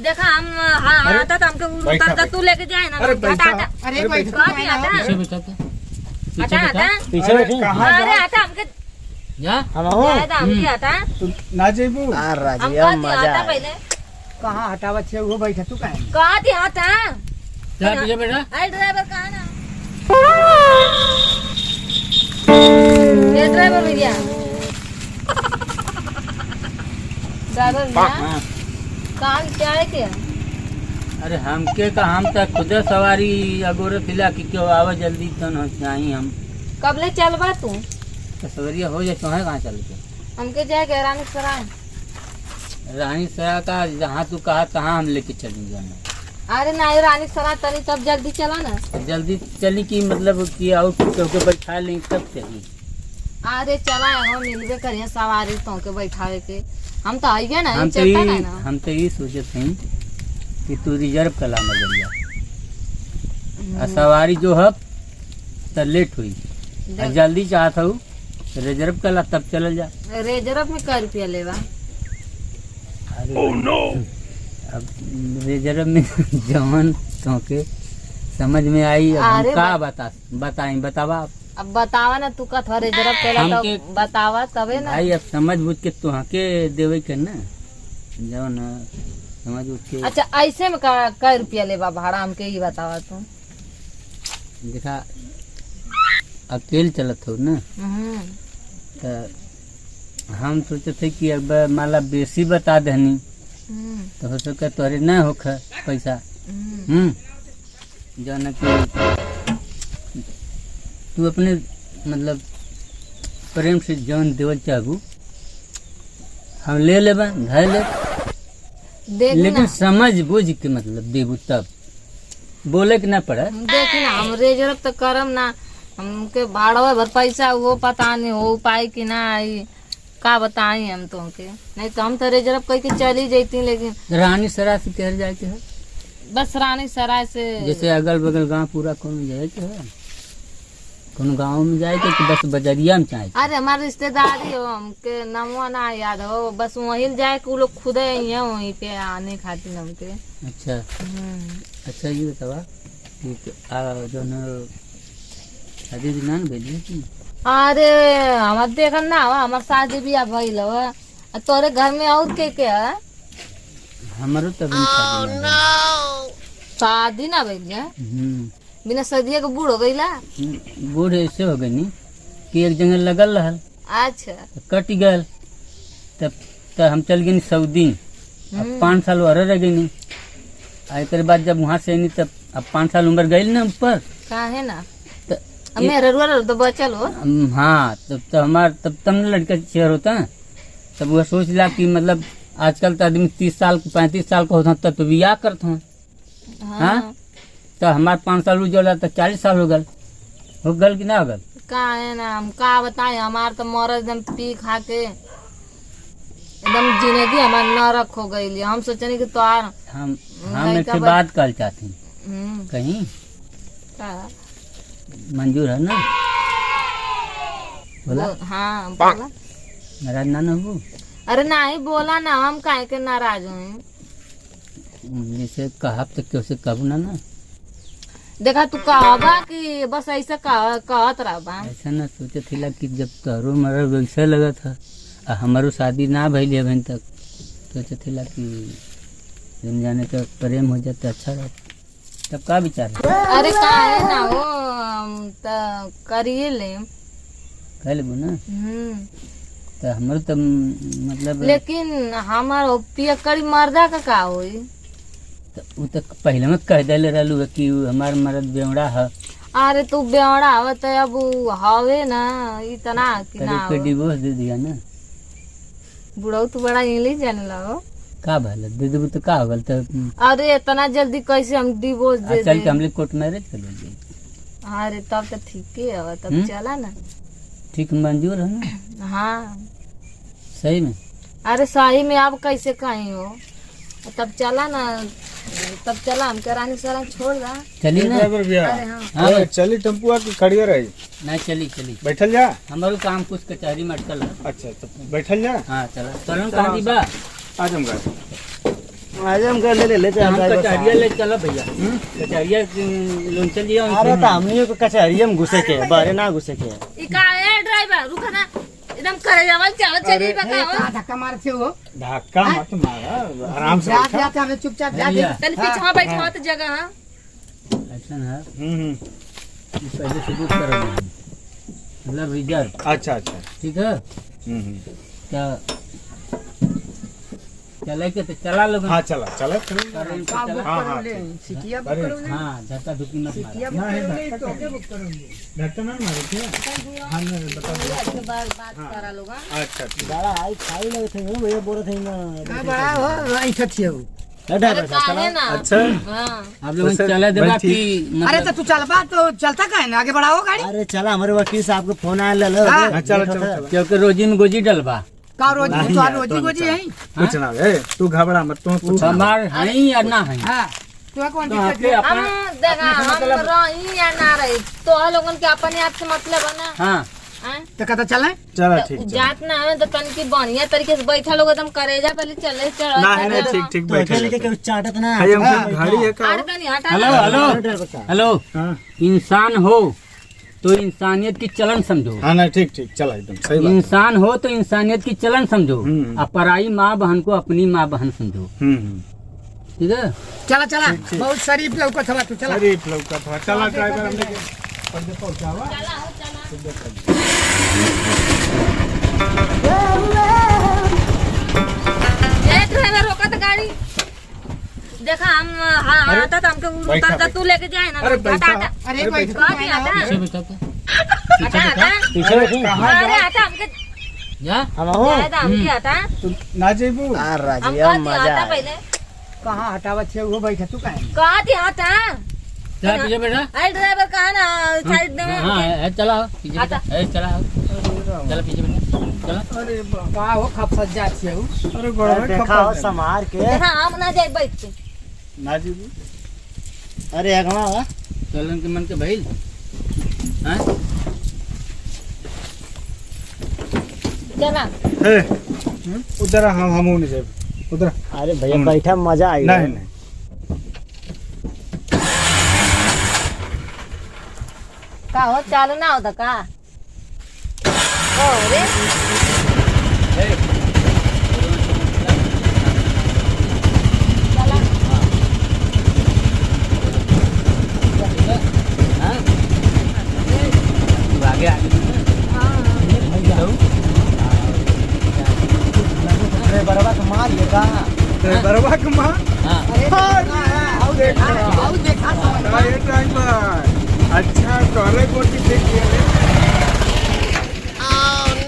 देखा हम आता था हमको उतर तू लेके जाए ना। अरे बैठा अरे बैठा पीछे बैठा था पीछे बैठे अरे आता हमके जा हम हमके आता ना जेबू आ राजिया मजा पहले कहां हटावत छे वो बैठा तू काहे कहां थी आता जा पीछे बैठा अरे ड्राइवर कहां ना ये ड्राइवर भैया ड्राइवर भैया कहां क्या है क्या? अरे हमके का हम तक खुद सवारी अगोरे थिला कि क्यों आवा जल्दी तो न जाई हम कब ले चलबा तू तो सवरिया हो जाए तो है कहां चल के हमके जाए के रानी सराय का जहां तू कहा तहां हम लेके चलेंगे जाना। अरे नहीं रानी सराय तनी तब जल्दी चला ना जल्दी चली की मतलब कि आउट के बैठा लें तब चली। अरे चला हम मिलबे करिए सवारी तो के बैठावे के हम तो आइए ना हम तो ये सोचे थे कि तू रिजर्व कला मजरिया सवारी जो है तो लेट हुई जल्दी चाहता हूँ रिजर्व कला तब चल जा। रिजर्व में क्या रुपया लेवा? oh, no. अब रिजर्व में जवान तो के समझ में आई अब का बतावा अब बतावा ना तू का थोड़ा रिजर्व केला तो बतावा तबे ना भाई अब समझ बुझ के तू के देवे के ना जवान समझ बुझ के। अच्छा ऐसे में का रुपया लेवा भाड़ा हमके ही बतावा तू देखा अकेले चलत हो ना तो हम सोचे थे कि अब माला बेसी बता देनी तो हो सके तोरे न होख पैसा जो न कि तू अपने मतलब प्रेम से जान देवल चाहू हम ले लेबा धर ले लेकिन समझ बुझ के मतलब देबू तब बोले के ना पड़े। देख ना हम रिजर्व तो करम ना हमके भाड़ा भर पैसा वो पता नहीं हो पाए कि ना आई का बताई हम तो के नहीं तो हम तो रिजर्व करके चली जाती लेकिन रानी सराय से कह जाए के है बस रानी सराय से जैसे अगल बगल गांव पूरा कौन जाए के है कौन गांव में जाए के बस बजरिया में चाहे। अरे हमारे रिश्तेदारी हो हमके नामवा ना याद हो बस वहीं जाए के वो लोग खुद ही है वहीं पे आने खातिर हमके। अच्छा अच्छा ये बतावा जो न शादी दिन ना भेजी अरे हमार देखन ना हमार शादी बियाह भइल ह तोरे घर में और के है? हमारो तब शादी ना भइल है बिना शादी के बूढ़ हो गईला। बूढ़ ऐसे हो गई कि एक जगह लगल रहल अच्छा कट गल तब हम चल गए सऊदी अब 5 साल वह रह गई एक बाद जब वहाँ से नहीं तब अब 5 साल उम्र गई ना ऊपर कहा है ना मेरा तो बचल हो। हाँ तब हमार तब न लड़का चेयर होता है तब वह सोच ला कि मतलब आजकल तो आदमी 30 साल 35 साल का होता तब तो बियाह करता हूँ। हाँ तो हमारे 5 साल उजला तो 40 साल हो गल कि ना हो गल का है ना हम का बताए हमार तो मर एकदम पी खा के एकदम जिंदगी हमार नरक हो गई हम सोचनी कि तोहार हम एक बात कल चाहती कहीं मंजूर है ना बोला? हाँ बोला नाराज ना हो। अरे नहीं बोला ना हम काहे के नाराज हुए जैसे कहा तो कैसे कब ना देखा तू कहबा कि बस ऐसा कहत रहा ऐसा ना सोचे थिला कि जब तोरो मर वैसा लगा था हमारो शादी ना भइल अभी तक सोचे थिला कि जन जाने का प्रेम हो जाता अच्छा रहता तब का विचार है? अरे का है ना वो करिए ले कह लेबू ना तो हमारे तो मतलब लेकिन हमार पियकड़ी मर्दा का होई तो वो तो पहले में कह दिले रहलू कि हमार मर्द बेवड़ा है। अरे तू बेवड़ा हवे तो अब हवे ना इतना कि ना डिवोर्स दे दिया ना बुढ़ऊ तू बड़ा इंग्लिश जाने लगो का भला दे देबू तो का होगल तो अरे इतना जल्दी कैसे हम डिवोर्स दे चल के हम कोर्ट मैरिज कर लेंगे। अरे तब तो ठीक ही है तब चला ना ठीक मंजूर है ना? हाँ सही में अरे सही में आप कैसे कहीं हो तब चला ना तब चला हम रानी सराय छोड़ रहा चली ना अरे हाँ चली टेम्पुआ की खड़िया रही नहीं चली बैठल जा हमारो काम कुछ कचहरी में अटकल है। अच्छा तो बैठल जा हाँ चला चलो कहाँ दी बा आजमगढ़ आज हम कर ले हम कचहरिया ले चलो भैया कचहरिया लोन चल दिया अरे तो हमनी को कचहरिया में घुसे के बारे ना घुसे के ई का है ड्राइवर रुका ना एकदम करे जावल चलो चली बताओ धक्का मारते हो धक्का मत मारा आराम से जाते जाते हमें चुपचाप जाते चल पीछे बैठो तो जगह हां ऐसा ना पहले से बुक करो मतलब रिजर्व अच्छा अच्छा ठीक है क्या चले के तो चला लोग हाँ चला चला सिटिया बुक करोगे हाँ झटका धुकी मत सिटिया बुक करोगे तो क्या बुक करोगे धक्का ना मारो क्या हाँ मैं बता दो बात करा लोग अच्छा बड़ा आई खाई लगे थे भैया बोल रहे थे ना बड़ा हो आई खथिया हो चला ना अच्छा हां आप लोग चले देगा कि अरे तो तू चल बा तो चलता का है ना आगे बढ़ाओ गाड़ी अरे चला हमारे वकील साहब को फोन आया ले लो चलो चलो क्योंकि रोजी में गोजी डलबा का रोजी तो रोजी गोजी है कुछ ना ए तू घबरा मत तू कुछ हमार है या ना है हां तो कौन तो दिक्कत आपके है अपना हम देखा हम रही या ना रही तो लोगन के अपने आप से मतलब है ना हाँ तो कहता चले चला ठीक जात ना है तो तन की बढ़िया तरीके से बैठा लोग एकदम करेजा पहले चले चल ना है ना ठीक ठीक तो बैठे लेके के चाटत ना भाई हमको गाड़ी है का आड़ कनी हटा हेलो हेलो हेलो हाँ इंसान हो तो इंसानियत की चलन समझो हाँ ना ठीक ठीक चला एकदम सही बात इंसान हो तो इंसानियत की चलन समझो और पराई माँ बहन को अपनी माँ बहन समझो ठीक है चला चला बहुत शरीफ लौकत हवा तू चला शरीफ लौका था चला ड्राइवर हमने पर पहुंचावा ए ड्राइवर रोका तो गाड़ी देखा हम हाँ आता तो हमके उतर तू लेके जाए ना अरे हटा बैठा हटा अरे कोई कहाँ भी आता पीछे बैठा था हटा हटा पीछे बैठी अरे आता हमके जा हम हो जाए तो हमके आता ना जेबू आ हम राजिया कहाँ थी मजा आता आया पहले कहां हटावत है वो बैठा तू काहे कहाँ थी आता जा पीछे बैठा अरे ड्राइवर कहाँ ना साइड में हाँ है चला पीछे बैठा है चला चला पीछे बैठा चला अरे का हो खप सज्जा है वो अरे गोड़ा में देखा हो समार के देखा हम ना जाए बैठ के ना जेबू अरे अगवा हुआ चलन के मन के भइल हैं चला ए उधर हम नहीं जेब उधर अरे भैया बैठा मजा आई नहीं नहीं का हो चालू ना होता का ओ रे चला आगे आगे बरबा तो मार ये का बरवा के मां हाँ आओ देखा ये ड्राइवर अच्छा करे कोटी देखिए